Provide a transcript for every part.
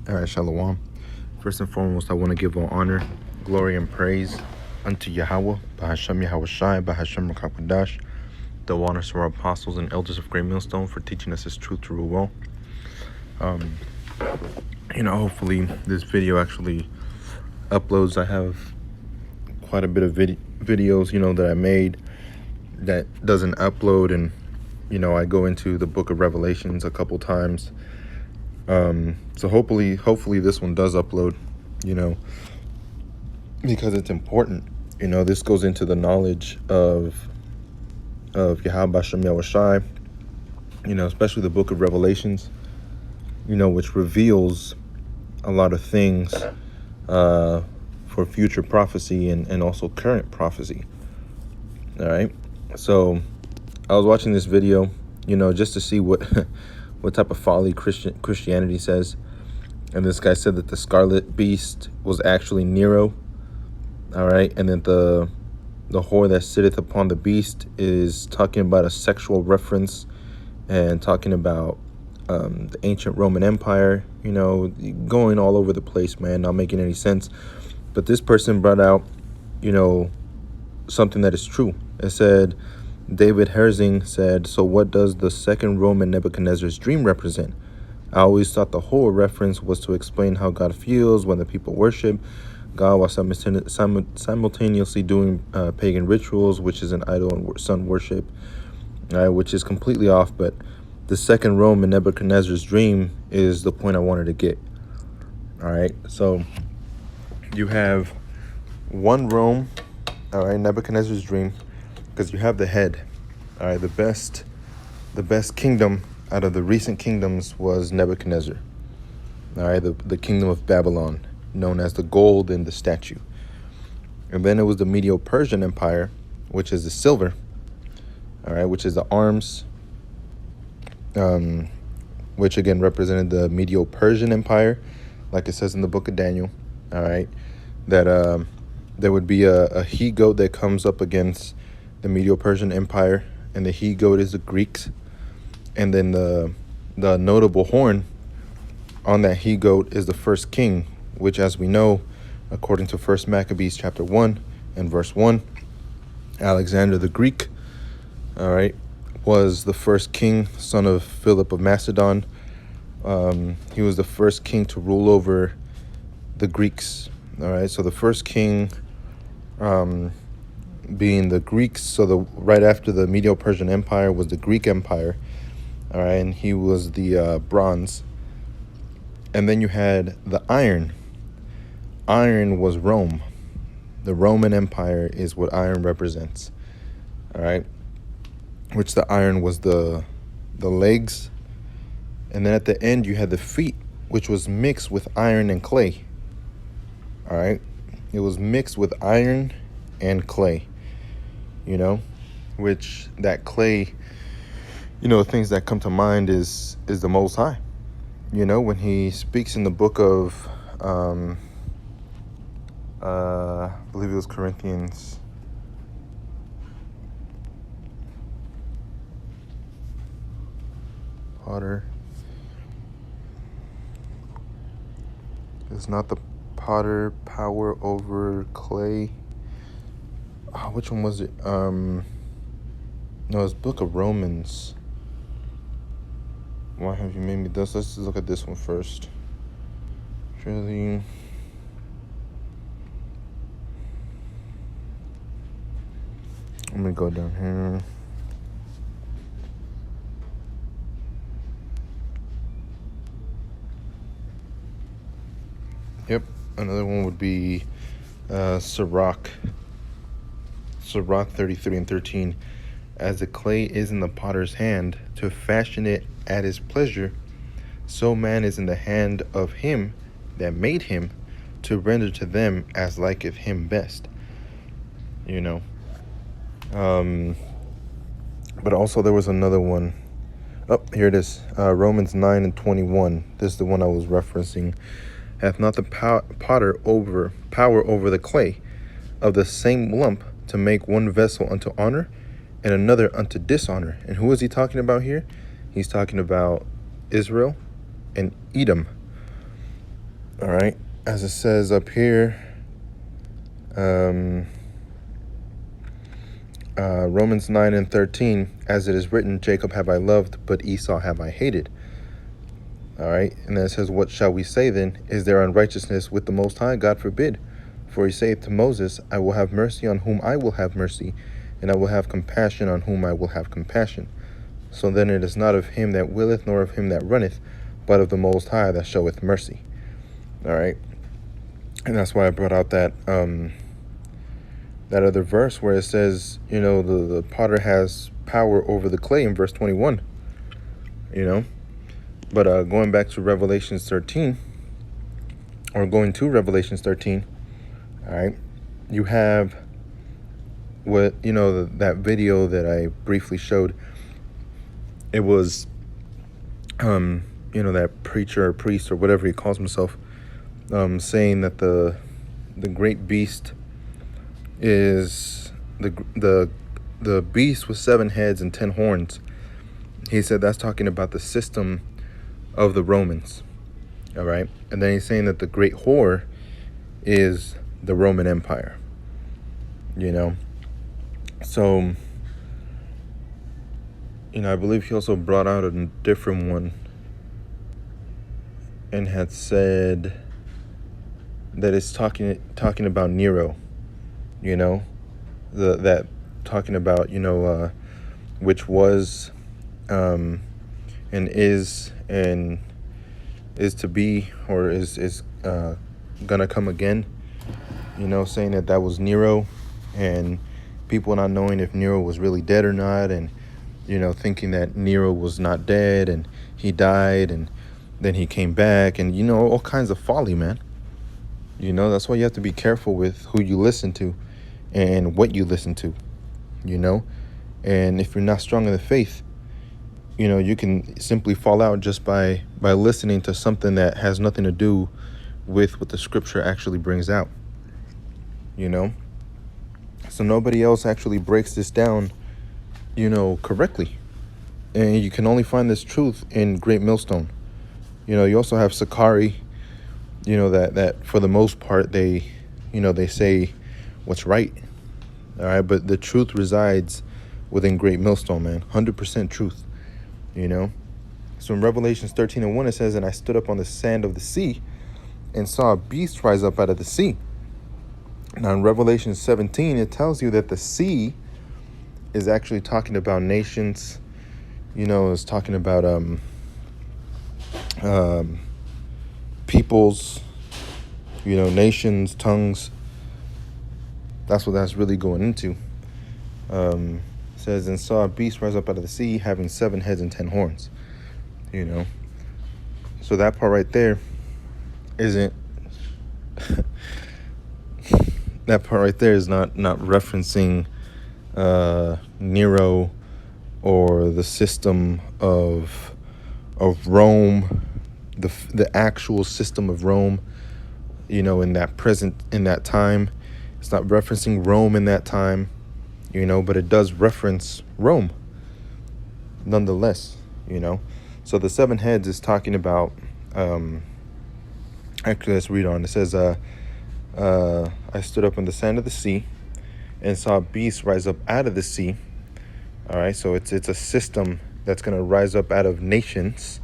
All right, Shalom. First and foremost, I want to give all honor, glory, and praise unto Yahweh, Bahashem Yahweh Shai, Bahashem Rakakwadash, the honors to our apostles and elders of Great Millstone for teaching us His truth through well. Hopefully this video actually uploads. I have quite a bit of videos, that I made that doesn't upload, and I go into the book of Revelations a couple times. So hopefully this one does upload, because it's important. This goes into the knowledge of Yahweh Shem Yahweh Shai, especially the book of Revelations, which reveals a lot of things for future prophecy and also current prophecy. All right. So I was watching this video, just to see what what type of folly Christianity says. And this guy said that the scarlet beast was actually Nero. All right. And then the whore that sitteth upon the beast is talking about a sexual reference and talking about the ancient Roman Empire, going all over the place, man, not making any sense. But this person brought out, something that is true. It said, David Herzing said, so what does the second Roman Nebuchadnezzar's dream represent? I always thought the whole reference was to explain how God feels when the people worship God while simultaneously doing pagan rituals, which is an idol and sun worship, which is completely off. But the second Roman Nebuchadnezzar's dream is the point I wanted to get. All right, so you have one Rome, all right, Nebuchadnezzar's dream, because you have the head. All right, the best kingdom out of the recent kingdoms was Nebuchadnezzar. All right, the kingdom of Babylon, known as the gold and the statue. And then it was the Medo-Persian Empire, which is the silver, all right, which is the arms, which again represented the Medo-Persian Empire, like it says in the book of Daniel, all right, that there would be a he-goat that comes up against the Medo-Persian Empire, and the he-goat is the Greeks. And then the notable horn on that he-goat is the first king, which, as we know, according to 1 Maccabees chapter 1 and verse 1, Alexander the Greek, all right, was the first king, son of Philip of Macedon. He was the first king to rule over the Greeks. All right, so the first king being the Greeks. So right after the Medo-Persian Empire was the Greek Empire. All right, and he was the bronze. And then you had the iron. Iron was Rome. The Roman Empire is what iron represents. All right, which the iron was the legs. And then at the end you had the feet, which was mixed with iron and clay. All right, it was mixed with iron and clay, which that clay, things that come to mind is the Most High. When he speaks in the book of, I believe it was Corinthians, potter. It's not the potter power over clay. Oh, which one was it? No, it's book of Romans. Why have you made me this? Let's look at this one first. Really, I'm gonna go down here. Yep, another one would be Sirach 33 and 13. As the clay is in the potter's hand to fashion it at his pleasure, so man is in the hand of him that made him to render to them as liketh him best. But also there was another one. Oh, here it is. Romans 9 and 21. This is the one I was referencing. Hath not the potter power over the clay of the same lump to make one vessel unto honor and another unto dishonor? And who is he talking about here? He's talking about Israel and Edom. All right, as it says up here, Romans 9:13, as it is written, Jacob have I loved, but Esau have I hated. All right, and then it says, what shall we say then? Is there unrighteousness with the Most High? God forbid. For he saith to Moses, I will have mercy on whom I will have mercy, and I will have compassion on whom I will have compassion. So then it is not of him that willeth, nor of him that runneth, but of the Most High that showeth mercy. All right, and that's why I brought out that that other verse where it says, the potter has power over the clay in verse 21. But going back to Revelations 13, or going to Revelations 13, all right, you have what, that video that I briefly showed. It was, that preacher or priest or whatever he calls himself, saying that the great beast is the beast with 7 heads and 10 horns. He said that's talking about the system of the Romans. All right. And then he's saying that the great whore is the Roman Empire. So, I believe he also brought out a different one and had said that it's talking about Nero, that talking about, which was and is to be, or is gonna come again, saying that was Nero, and people not knowing if Nero was really dead or not, and thinking that Nero was not dead and he died and then he came back, and all kinds of folly, man. That's why you have to be careful with who you listen to and what you listen to, and if you're not strong in the faith, you can simply fall out just by listening to something that has nothing to do with what the scripture actually brings out, so nobody else actually breaks this down, correctly. And you can only find this truth in Great Millstone. You also have Sakari, that for the most part they say what's right. All right, but the truth resides within Great Millstone, man. 100% truth. So in Revelations 13:1 it says, and I stood up on the sand of the sea and saw a beast rise up out of the sea. Now in Revelation 17 it tells you that the sea is actually talking about nations. It's talking about peoples, nations, tongues. That's what that's really going into. It says, and saw a beast rise up out of the sea, having 7 heads and 10 horns. So that part right there isn't that part right there is not referencing Nero or the system of Rome, the actual system of Rome, in that time. It's not referencing Rome in that time, but it does reference Rome nonetheless, So the 7 heads is talking about, actually, let's read on. It says, I stood up on the sand of the sea and saw a beast rise up out of the sea. All right, so it's a system that's going to rise up out of nations,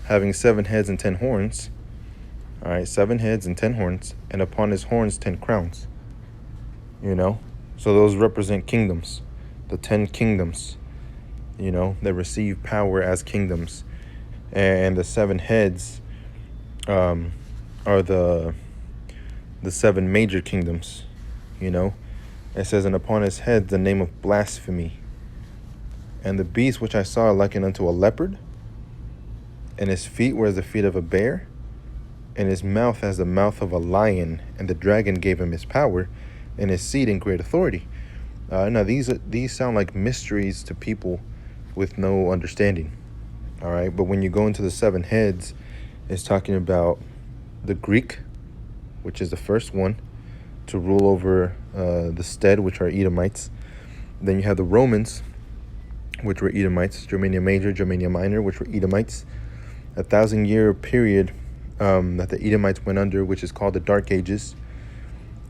having 7 heads and 10 horns. All right, 7 heads and 10 horns, and upon his horns 10 crowns. So those represent kingdoms, the 10 kingdoms, that receive power as kingdoms. And the 7 heads are the 7 major kingdoms, It says, and upon his head the name of blasphemy. And the beast which I saw likened unto a leopard, and his feet were as the feet of a bear, and his mouth as the mouth of a lion. And the dragon gave him his power and his seat and great authority. Now these sound like mysteries to people with no understanding. All right, but when you go into the 7 heads, it's talking about the Greek, which is the first one to rule over the stead, which are Edomites. Then you have the Romans, which were Edomites, Germania Major, Germania Minor, which were Edomites. 1,000-year period that the Edomites went under, which is called the Dark Ages.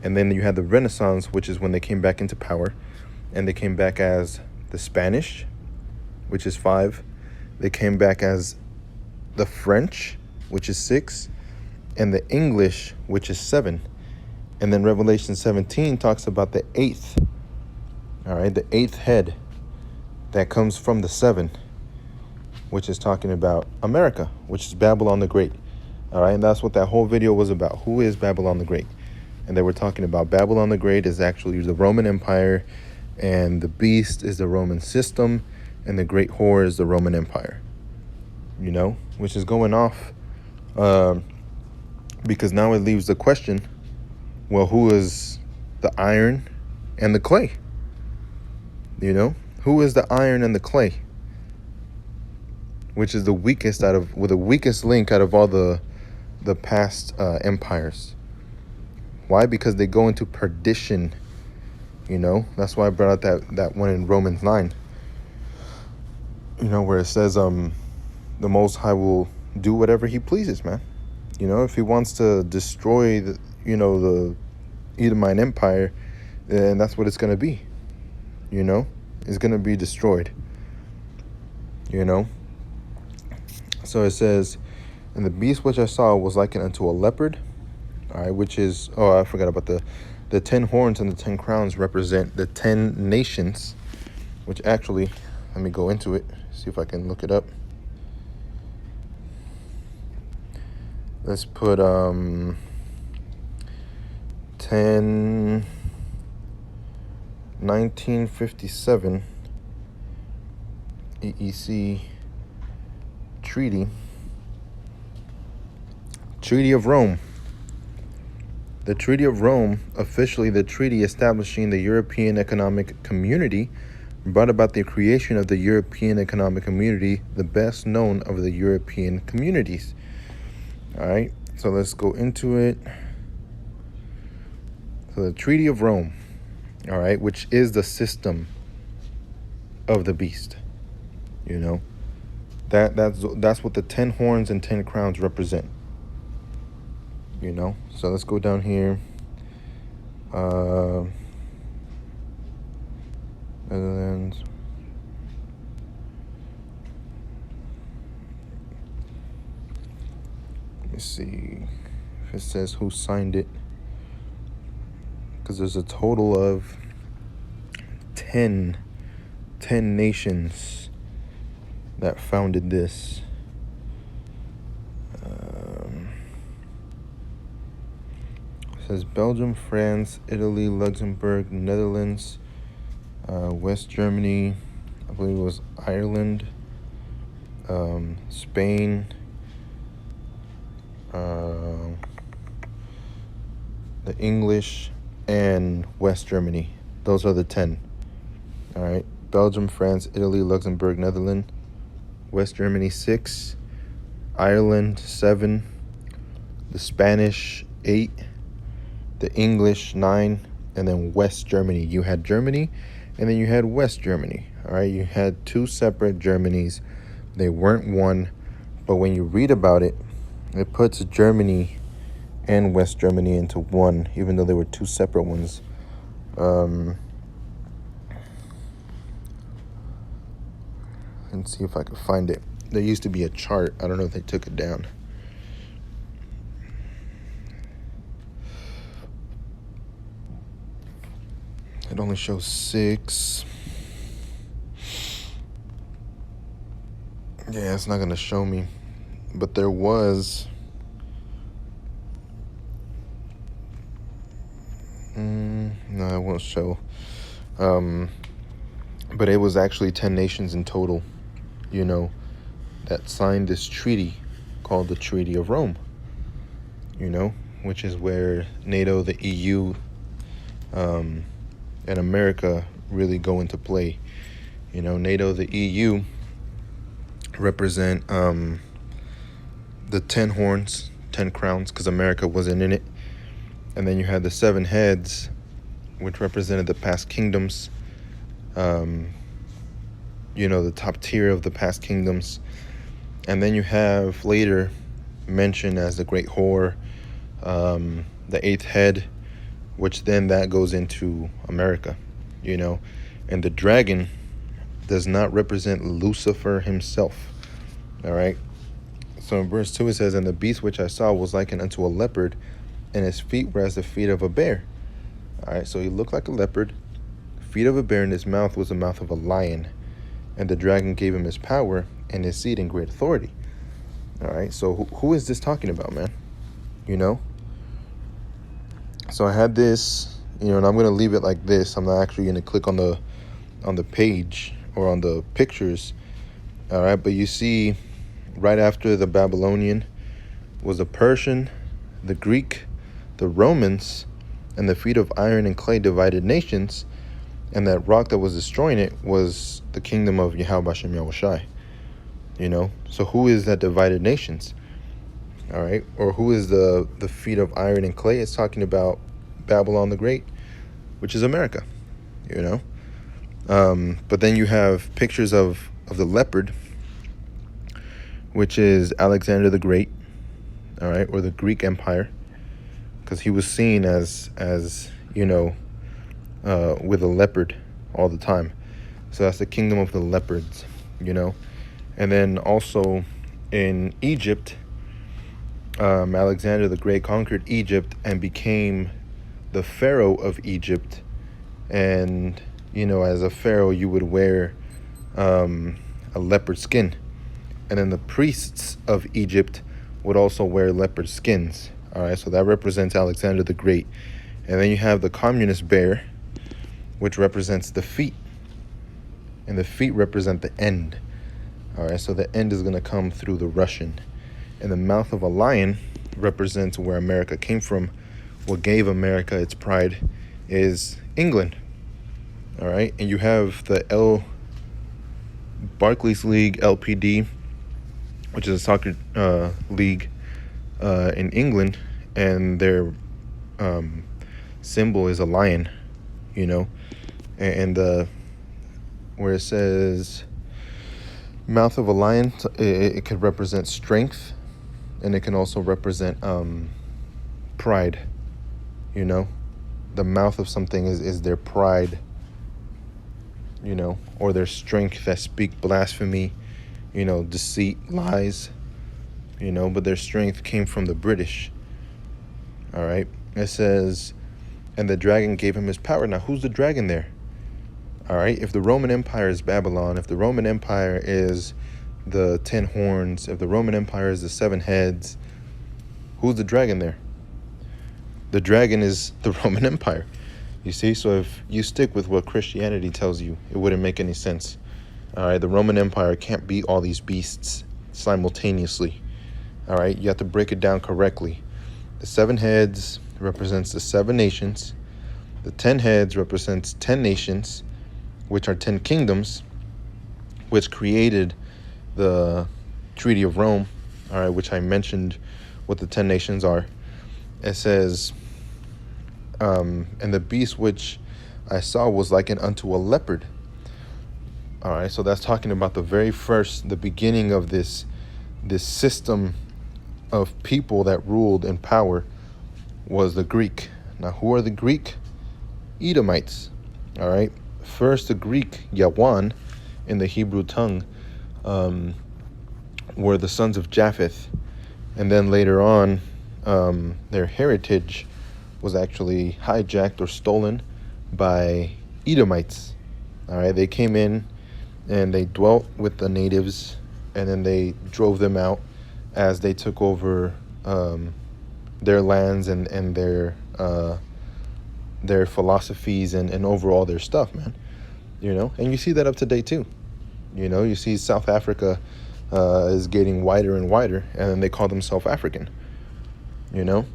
And then you had the Renaissance, which is when they came back into power. And they came back as the Spanish, which is 5. They came back as the French, which is 6. And the English, which is 7. And then Revelation 17 talks about the 8th. All right, the 8th head that comes from the 7, which is talking about America, which is Babylon the Great. All right, and that's what that whole video was about. Who is Babylon the Great? And they were talking about Babylon the Great is actually the Roman Empire, and the beast is the Roman system, and the great whore is the Roman Empire. You know, which is going off because now it leaves the question, well, who is the iron and the clay? You know, who is the iron and the clay? Which is the weakest with the weakest link out of all the past empires. Why? Because they go into perdition. You know, that's why I brought out that one in Romans 9. You know, where it says the Most High will do whatever he pleases, man. You know, if he wants to destroy the Edomite Empire, then that's what it's going to be. You know, it's going to be destroyed. You know. So it says, and the beast which I saw was likened unto a leopard. All right, which is, I forgot about the 10 horns and the 10 crowns represent the 10 nations, which actually, let me go into it, see if I can look it up. Let's put 1957 EEC Treaty of Rome. The Treaty of Rome, officially the treaty establishing the European Economic Community, brought about the creation of the European Economic Community, the best known of the European communities. All right, so let's go into it. So the Treaty of Rome, all right, which is the system of the beast. You know, that's what the 10 horns and 10 crowns represent. You know, so let's go down here. Netherlands. Let me see if it says who signed it, because there's a total of 10 nations that founded this. It says Belgium, France, Italy, Luxembourg, Netherlands, West Germany, I believe it was Ireland, Spain, the English, and West Germany. Those are the 10. All right. Belgium, France, Italy, Luxembourg, Netherlands, West Germany 6, Ireland 7, the Spanish 8, the English 9, and then West Germany. You had Germany, and then you had West Germany. All right, you had 2 separate Germanys. They weren't one, but when you read about it, it puts Germany and West Germany into one, even though they were 2 separate ones. Let's see if I can find it. There used to be a chart. I don't know if they took it down. It only shows 6. Yeah, it's not going to show me. But there was... no, it won't show. But it was actually 10 nations in total, you know, that signed this treaty called the Treaty of Rome, you know, which is where NATO, the EU, and America really go into play. You know, NATO, the EU represent the 10 horns, 10 crowns, because America wasn't in it. And then you had the 7 heads, which represented the past kingdoms, you know, the top tier of the past kingdoms. And then you have later mentioned as the great whore, the eighth head, which then that goes into America, you know. And the dragon does not represent Lucifer himself. All right. So in verse 2 it says, "And the beast which I saw was likened unto a leopard, and his feet were as the feet of a bear." All right, so he looked like a leopard, feet of a bear, and his mouth was the mouth of a lion. And the dragon gave him his power and his seat and great authority. All right, so who is this talking about, man? You know? So I had this, you know, and I'm going to leave it like this. I'm not actually going to click on the page or on the pictures. All right, but you see right after the Babylonian was the Persian, the Greek, the Romans, and the feet of iron and clay divided nations, and that rock that was destroying it was the kingdom of Yahweh Hashem Yahushai. You know, so who is that divided nations? All right, or who is the feet of iron and clay? It's talking about Babylon the Great, which is America. You know, but then you have pictures of the leopard, which is Alexander the Great. All right, or the Greek Empire, because he was seen as you know, with a leopard all the time. So that's the kingdom of the leopards, you know. And then also in Egypt, Alexander the Great conquered Egypt and became the Pharaoh of Egypt. And, you know, as a Pharaoh, you would wear a leopard skin. And then the priests of Egypt would also wear leopard skins. All right, so that represents Alexander the Great. And then you have the communist bear, which represents the feet. And the feet represent the end. All right, so the end is going to come through the Russian. And the mouth of a lion represents where America came from. What gave America its pride is England. All right, and you have the Barclays League, LPD, which is a soccer league in England, and their symbol is a lion, you know, and where it says mouth of a lion, it could represent strength, and it can also represent pride, you know. The mouth of something is their pride, you know, or their strength that speak blasphemy, you know, deceit, lies, you know, but their strength came from the British. All right, it says, and the dragon gave him his power. Now, who's the dragon there? All right, if the Roman Empire is Babylon, if the Roman Empire is the 10 horns, if the Roman Empire is the 7 heads, who's the dragon there? The dragon is the Roman Empire. You see, so if you stick with what Christianity tells you, it wouldn't make any sense. All right, the Roman Empire can't be all these beasts simultaneously. All right, you have to break it down correctly. The 7 heads represents the 7 nations. The 10 heads represents 10 nations, which are 10 kingdoms, which created the Treaty of Rome, all right, which I mentioned what the 10 nations are. It says, and the beast which I saw was likened unto a leopard. All right, so that's talking about the beginning of this system of people that ruled in power was the Greek. Now, who are the Greek? Edomites. All right. First, the Greek Yawan in the Hebrew tongue were the sons of Japheth, and then later on, their heritage was actually hijacked or stolen by Edomites. All right, they came in and they dwelt with the natives, and then they drove them out as they took over their lands and their philosophies and overall their stuff, man. You know, and you see that up to date too. You know, you see South Africa is getting wider and wider, and then they call themselves African. You know,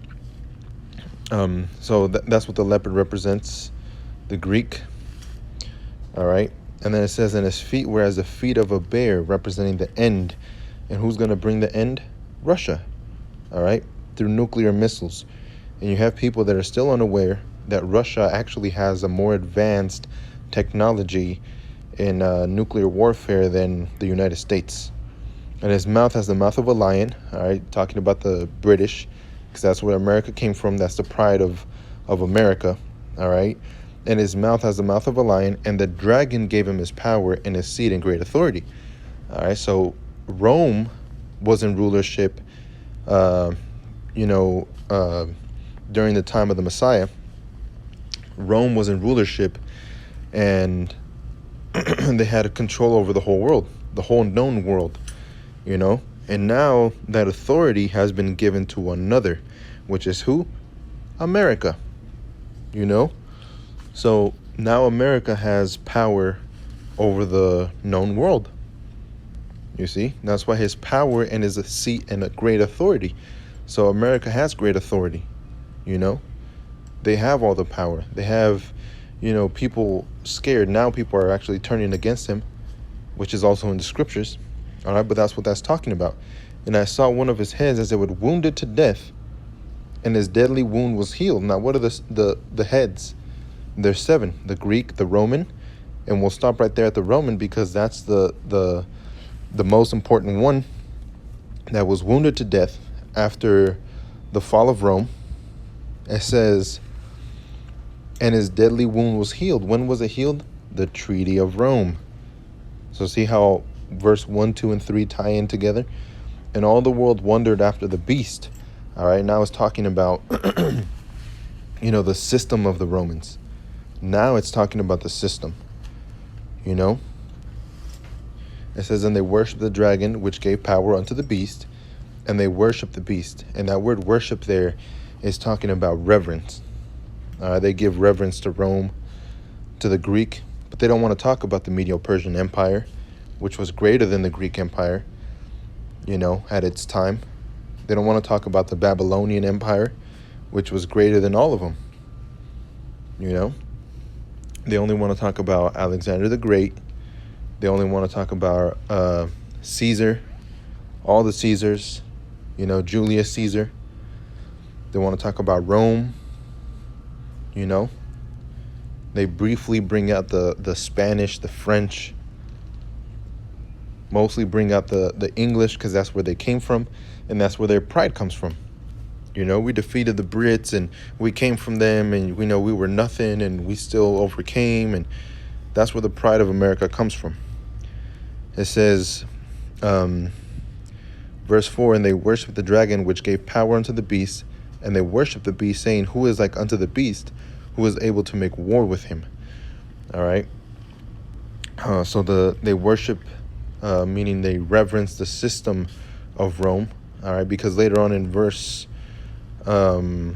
so that's what the leopard represents, the Greek. All right, and then it says, and his feet were as the feet of a bear, representing the end. And who's going to bring the end? Russia. All right, through nuclear missiles. And you have people that are still unaware that Russia actually has a more advanced technology in nuclear warfare than the United States. And his mouth has the mouth of a lion. All right, talking about the British, because that's where America came from. That's the pride of America. All right, and his mouth has the mouth of a lion, and the dragon gave him his power and his seat and great authority. All right, so Rome was in rulership, uh, you know, during the time of the Messiah. Rome was in rulership, and they had control over the whole world, the whole known world, you know. And now that authority has been given to another, which is who? America, you know. So now America has power over the known world. You see, that's why his power and his seat and a great authority. So America has great authority, you know. They have all the power. They have, you know, people scared. Now people are actually turning against him, which is also in the scriptures. All right, but that's what that's talking about. And I saw one of his heads as it would wounded to death, and his deadly wound was healed. Now, what are the heads? There's 7: the Greek, the Roman, and we'll stop right there at the Roman because that's the most important one that was wounded to death after the fall of Rome. It says, and his deadly wound was healed. When was it healed? The Treaty of Rome. So see how verse 1, 2, and 3 tie in together? And all the world wondered after the beast. All right, now it's talking about, you know, the system of the Romans. Now it's talking about the system, you know. It says, and they worshiped the dragon, which gave power unto the beast, and they worshiped the beast. And that word worship there is talking about reverence. They give reverence to Rome, to the Greek, but they don't want to talk about the Medo-Persian Empire, which was greater than the Greek Empire, you know, at its time. They don't want to talk about the Babylonian Empire, which was greater than all of them, you know. They only want to talk about Alexander the Great. They only want to talk about Caesar, all the Caesars, you know, Julius Caesar. They want to talk about Rome, you know. They briefly bring out the Spanish, the French, mostly bring out the English because that's where they came from and that's where their pride comes from. You know, we defeated the Brits and we came from them and we know we were nothing and we still overcame, and that's where the pride of America comes from. It says, verse 4, and they worshiped the dragon which gave power unto the beast, and they worshiped the beast, saying, who is like unto the beast, who is able to make war with him? All right. So they worship, meaning they reverence the system of Rome. All right, because later on in verse, what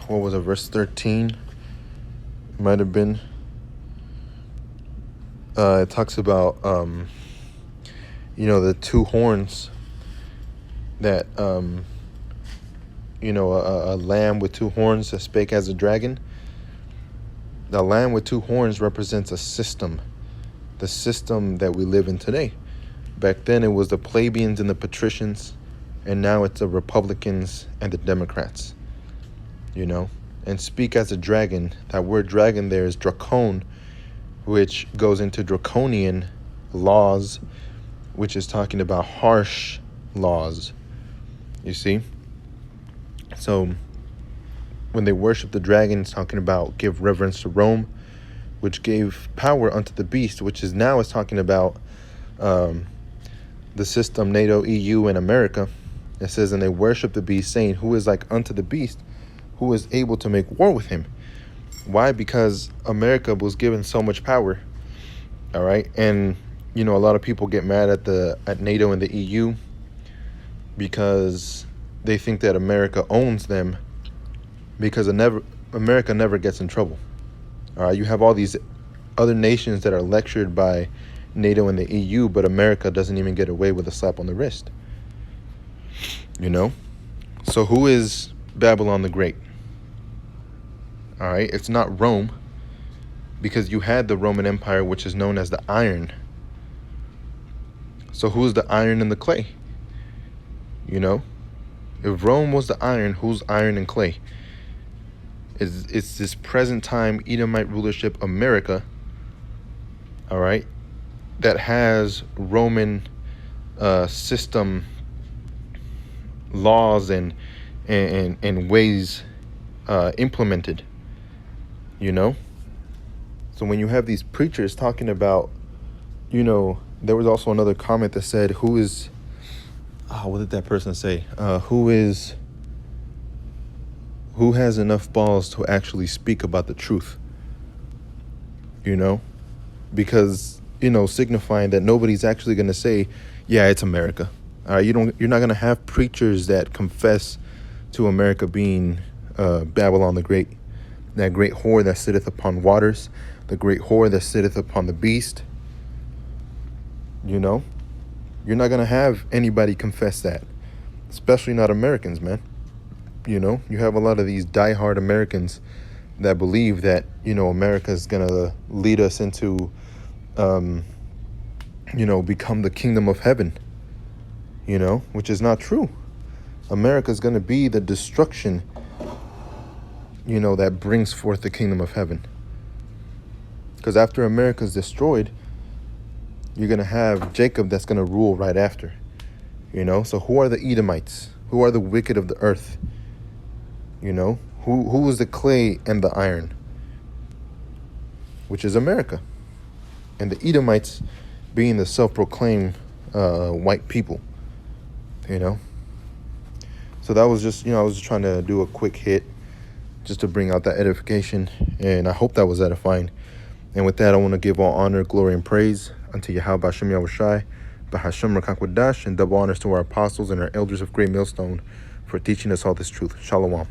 was it? Verse 13, might have been. It talks about, you know, the 2 horns that, you know, a lamb with 2 horns that spake as a dragon. The lamb with 2 horns represents a system, the system that we live in today. Back then it was the plebeians and the patricians, and now it's the Republicans and the Democrats, you know. And speak as a dragon, that word dragon there is dracon, which goes into draconian laws, which is talking about harsh laws, you see. So when they worship the dragon, it's talking about give reverence to Rome, which gave power unto the beast, which is now is talking about the system, NATO, EU, and America. It says, and they worship the beast, saying, who is like unto the beast, who is able to make war with him? Why? Because America was given so much power. All right. And, you know, a lot of people get mad at NATO and the EU because they think that America owns them, because America never gets in trouble. All right. You have all these other nations that are lectured by NATO and the EU, but America doesn't even get away with a slap on the wrist. You know? So who is Babylon the Great? All right, it's not Rome, because you had the Roman Empire, which is known as the iron. So who's the iron and the clay? You know? If Rome was the iron, who's iron and clay? It's this present time Edomite rulership America, all right? that has Roman system laws and ways implemented, you know. So when you have these preachers talking about, there was also another comment that said, who is, what did that person say, who has enough balls to actually speak about the truth, because signifying that nobody's actually going to say, yeah, it's America. You're not going to have preachers that confess to America being Babylon the Great, that great whore that sitteth upon waters, the great whore that sitteth upon the beast. You're not going to have anybody confess that, especially not Americans, man. You have a lot of these diehard Americans that believe that, America is going to lead us into, become the kingdom of heaven, which is not true. America is going to be the destruction, that brings forth the kingdom of heaven. Because after America is destroyed, you're going to have Jacob that's going to rule right after, So who are the Edomites? Who are the wicked of the earth? Who is the clay and the iron? Which is America. And the Edomites being the self-proclaimed white people, So that was just, I was just trying to do a quick hit just to bring out that edification. And I hope that was edifying. And with that, I want to give all honor, glory, and praise unto Yahweh Bashem Yahushai, Bahashem Rakakwadash, and double honors to our apostles and our elders of Great Millstone for teaching us all this truth. Shalom.